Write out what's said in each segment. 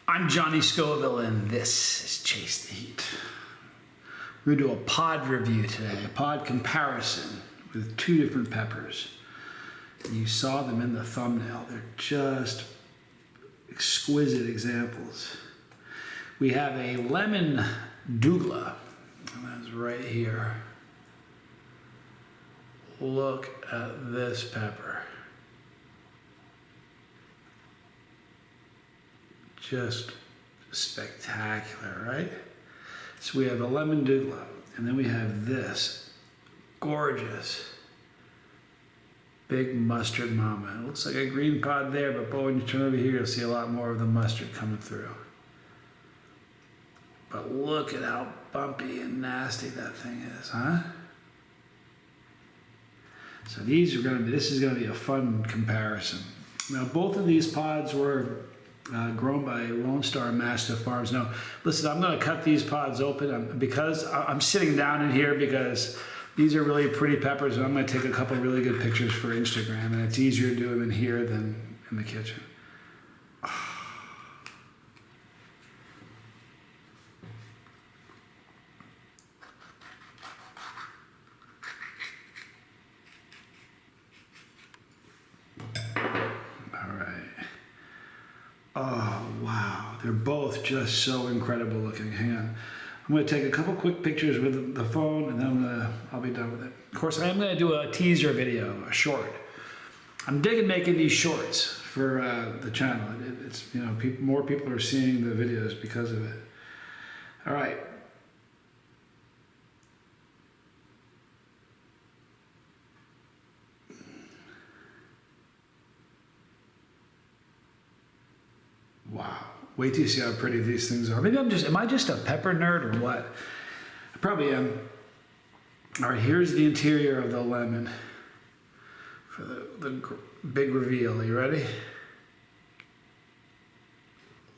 I'm Johnny Scoville, and this is Chase the Heat. We're going to do a pod review today, a pod comparison with two different peppers. You saw them in the thumbnail. They're just exquisite examples. We have a lemon Douglah, and that's right here. Look at this pepper. Just spectacular, right? So we have a lemon Douglah, and then we have this gorgeous big mustard mama. It looks like a green pod there, but boy, when you turn over here, you'll see a lot more of the mustard coming through. But look at how bumpy and nasty that thing is, huh? So this is gonna be a fun comparison. Now, both of these pods were grown by Lonestar Mastiff farms. Now, listen, I'm going to cut these pods open because I'm sitting down in here because these are really pretty peppers, and I'm going to take a couple really good pictures for Instagram, and it's easier to do them in here than in the kitchen. Oh, wow. They're both just so incredible looking. Hang on. I'm going to take a couple quick pictures with the phone, and then I'll be done with it. Of course, I am going to do a teaser video, a short. I'm digging making these shorts for the channel. It's, you know, more people are seeing the videos because of it. All right. Wow. Wait till you see how pretty these things are. Maybe am I just a pepper nerd or what? I probably am. All right, here's the interior of the lemon for the big reveal. You ready?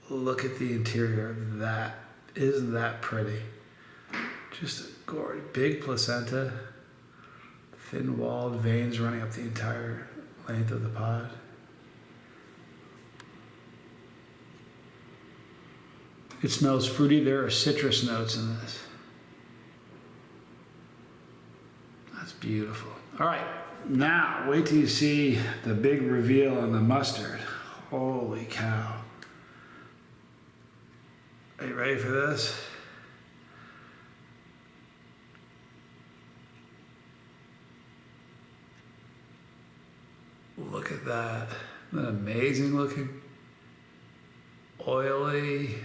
Look at the interior of that. Isn't that pretty? Just a gorgeous, big placenta, thin-walled veins running up the entire length of the pod. It smells fruity. There are citrus notes in this. That's beautiful. All right, now wait till you see the big reveal on the mustard. Holy cow. Are you ready for this? Look at that. Isn't that amazing looking? Oily.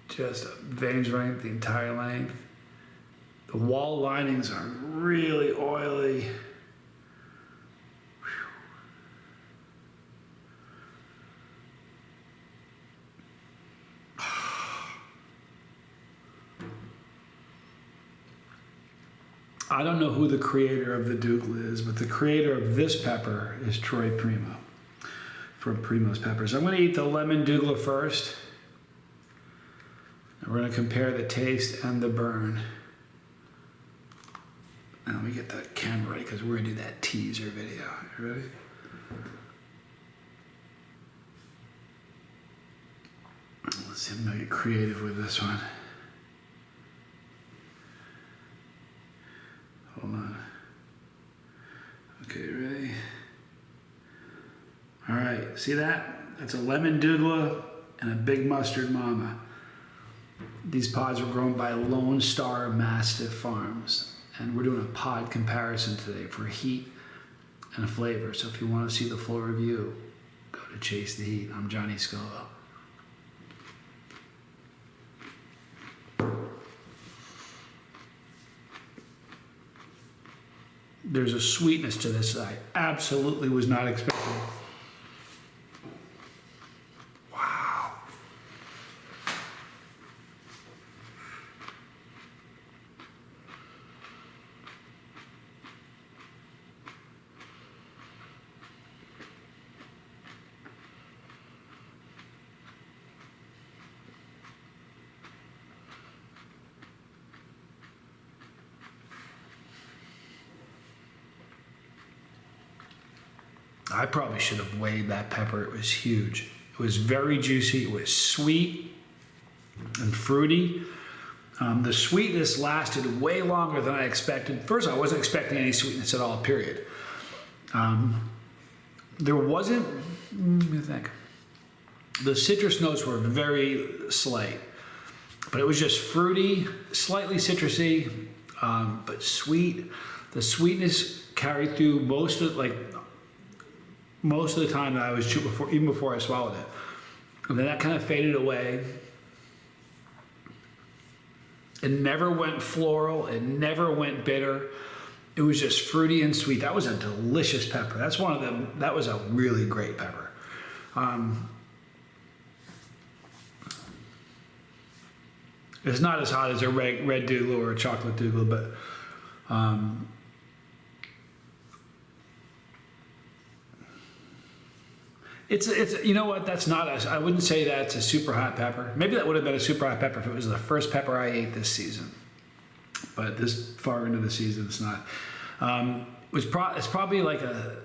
Just veins running the entire length. The wall linings are really oily. Whew. I don't know who the creator of the Douglah is, but the creator of this pepper is Troy Primo from Primo's Peppers. I'm going to eat the lemon Douglah first. We're going to compare the taste and the burn. Now let me get the camera ready because we're going to do that teaser video. You ready? Let's see, I'm going to get creative with this one. Hold on. Okay, ready? All right, see that? That's a lemon Douglah and a big mustard mama. These pods were grown by Lonestar Mastiff farms, and we're doing a pod comparison today for heat and flavor. So if you want to see the full review, go to Chase the Heat. I'm Johnny Scoville. There's a sweetness to this that I absolutely was not expecting. I probably should have weighed that pepper. It was huge. It was very juicy. It was sweet and fruity. The sweetness lasted way longer than I expected. First, I wasn't expecting any sweetness at all, period. There wasn't, let me think. The citrus notes were very slight, but it was just fruity, slightly citrusy, but sweet. The sweetness carried through most of the time that I was chewing before, even before I swallowed it. And then that kind of faded away. It never went floral. It never went bitter. It was just fruity and sweet. That was a delicious pepper. That's one of them. That was a really great pepper. It's not as hot as a red Douglah or a chocolate Douglah, but it's you know what? That's not I wouldn't say that's a super hot pepper. Maybe that would have been a super hot pepper if it was the first pepper I ate this season. But this far into the season, it's not. It's probably like a,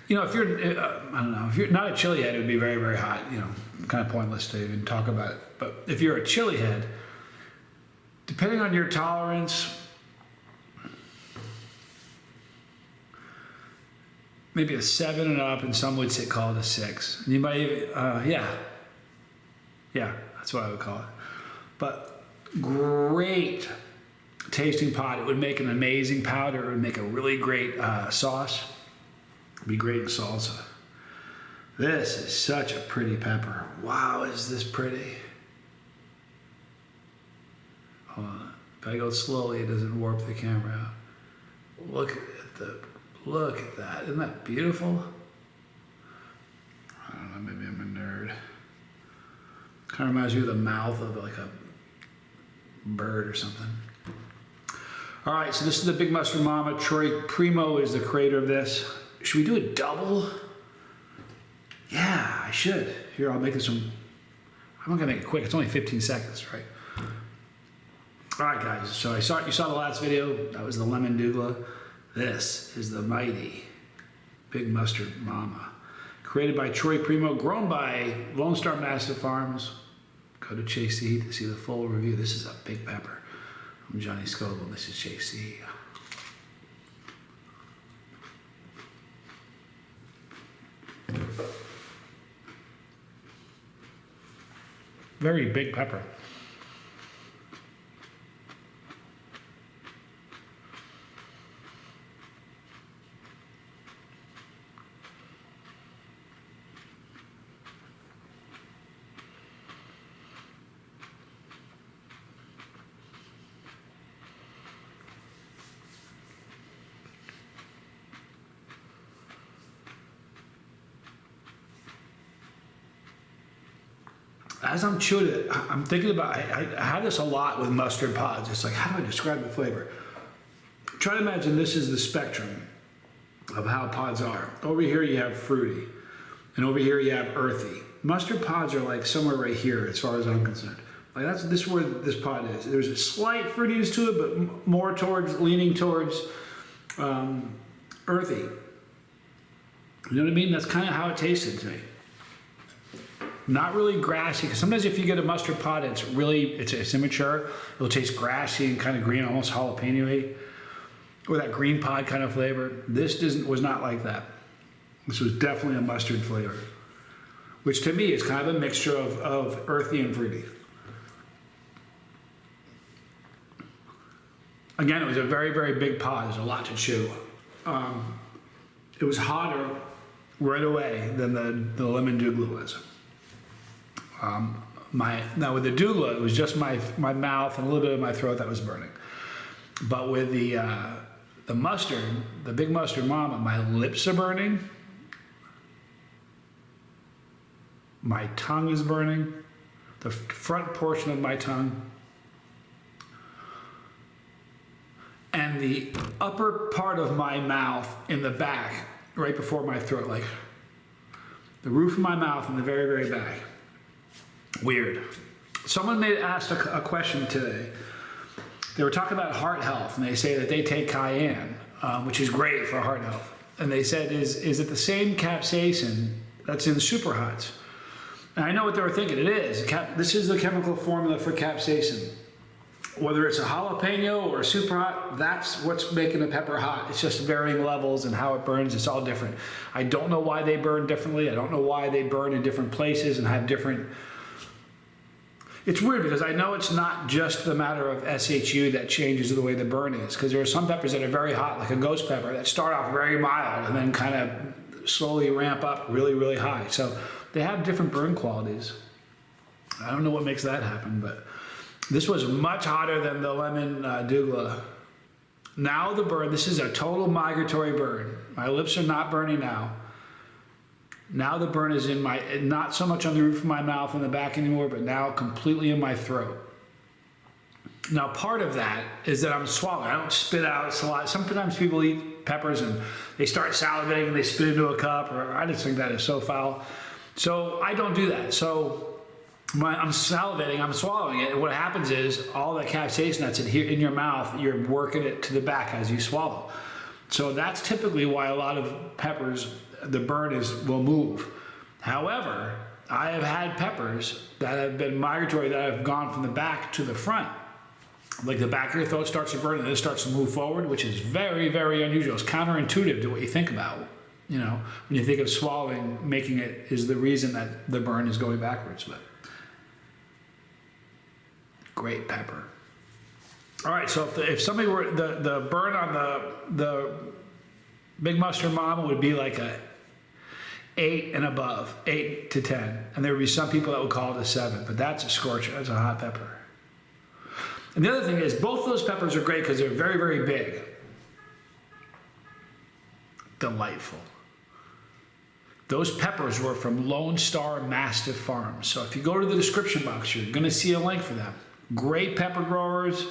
you know, if you're, I don't know, if you're not a chili head, it would be very, very hot. You know, kind of pointless to even talk about it. But if you're a chili head, depending on your tolerance, maybe a 7 and up, and some would say call it a 6. And you might even, yeah, that's what I would call it. But great tasting pot. It would make an amazing powder. It would make a really great sauce. It'd be great in salsa. This is such a pretty pepper. Wow, is this pretty? Hold on. If I go slowly, it doesn't warp the camera out. Look at that. Isn't that beautiful? I don't know, maybe I'm a nerd. Kind of reminds me of the mouth of like a bird or something. All right, so this is the Big Mustard Mama. Troy Primo is the creator of this. Should we do a double? Yeah, I should. Here, I'll make this one. I'm not gonna make it quick. It's only 15 seconds, right? All right, guys. So you saw the last video. That was the lemon Douglah. This is the mighty Big Mustard Mama, created by Troy Primo, grown by Lonestar Mastiff Farms. Go to Chase the Heat to see the full review. This is a big pepper. I'm Johnny Scoble. This is Chase the Heat. Very big pepper. As I'm chewing it, I'm thinking about, I have this a lot with mustard pods. It's like, how do I describe the flavor? Try to imagine this is the spectrum of how pods are. Over here you have fruity, and over here you have earthy. Mustard pods are like somewhere right here as far as I'm concerned. Like this is where this pod is. There's a slight fruitiness to it, but more leaning towards earthy. You know what I mean? That's kind of how it tasted to me. Not really grassy, because sometimes if you get a mustard pod, it's immature. It'll taste grassy and kind of green, almost jalapeno-y, or that green pod kind of flavor. This was not like that. This was definitely a mustard flavor, which to me is kind of a mixture of earthy and fruity. Again, it was a very, very big pod. There's a lot to chew. It was hotter right away than the lemon Douglah was. Now with the Douglah, it was just my mouth and a little bit of my throat that was burning. But with the mustard, the Big Mustard Mama, my lips are burning. My tongue is burning. The front portion of my tongue. And the upper part of my mouth in the back, right before my throat, like the roof of my mouth in the very, very back. Weird. Someone asked a question today. They were talking about heart health, and they say that they take cayenne, which is great for heart health. And they said, is it the same capsaicin that's in super hots? And I know what they were thinking. It is. This is the chemical formula for capsaicin. Whether it's a jalapeno or a super hot, that's what's making the pepper hot. It's just varying levels and how it burns. It's all different. I don't know why they burn differently. I don't know why they burn in different places and have different... It's weird because I know it's not just the matter of SHU that changes the way the burn is, because there are some peppers that are very hot, like a ghost pepper, that start off very mild and then kind of slowly ramp up really, really high. So they have different burn qualities. I don't know what makes that happen, but this was much hotter than the lemon Douglah. Now the burn, this is a total migratory burn. My lips are not burning now. Now the burn is in my, not so much on the roof of my mouth and the back anymore, but now completely in my throat. Now part of that is that I'm swallowing. I don't spit out saliva. Sometimes people eat peppers and they start salivating and they spit into a cup, or I just think that is so foul. So I don't do that. So I'm salivating, I'm swallowing it, and what happens is all that capsaicin that's in here in your mouth, you're working it to the back as you swallow. So that's typically why a lot of peppers, the burn will move. However, I have had peppers that have been migratory that have gone from the back to the front. Like the back of your throat starts to burn and then it starts to move forward, which is very, very unusual. It's counterintuitive to what you think about. You know, when you think of swallowing, making it is the reason that the burn is going backwards. But great pepper. All right, so if somebody were, the burn on the Big Mustard Mama would be like a 8 and above, 8 to 10. And there would be some people that would call it a 7, but that's a scorcher, that's a hot pepper. And the other thing is, both those peppers are great because they're very, very big. Delightful. Those peppers were from Lonestar Mastiff Farms. So if you go to the description box, you're gonna see a link for them. Great pepper growers,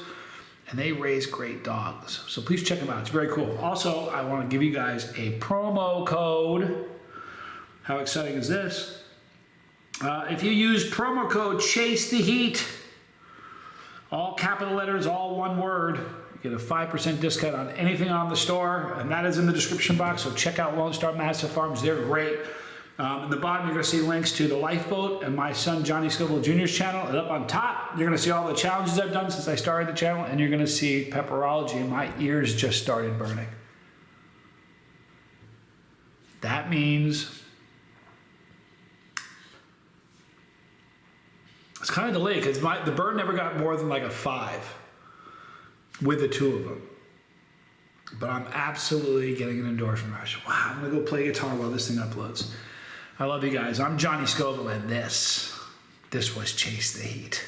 and they raise great dogs. So please check them out, it's very cool. Also, I wanna give you guys a promo code. How exciting is this? If you use promo code Chase the Heat, all capital letters, all one word, you get a 5% discount on anything on the store, and that is in the description box, so check out Lonestar Mastiff Farms, they're great. In the bottom, you're gonna see links to the Lifeboat and my son Johnny Scoville Jr.'s channel, and up on top, you're gonna see all the challenges I've done since I started the channel, and you're gonna see pepperology, and my ears just started burning. That means it's kind of delayed because the burn never got more than like a 5 with the two of them. But I'm absolutely getting an endorphin rush. Wow, I'm gonna go play guitar while this thing uploads. I love you guys. I'm Johnny Scoville, and this was Chase the Heat.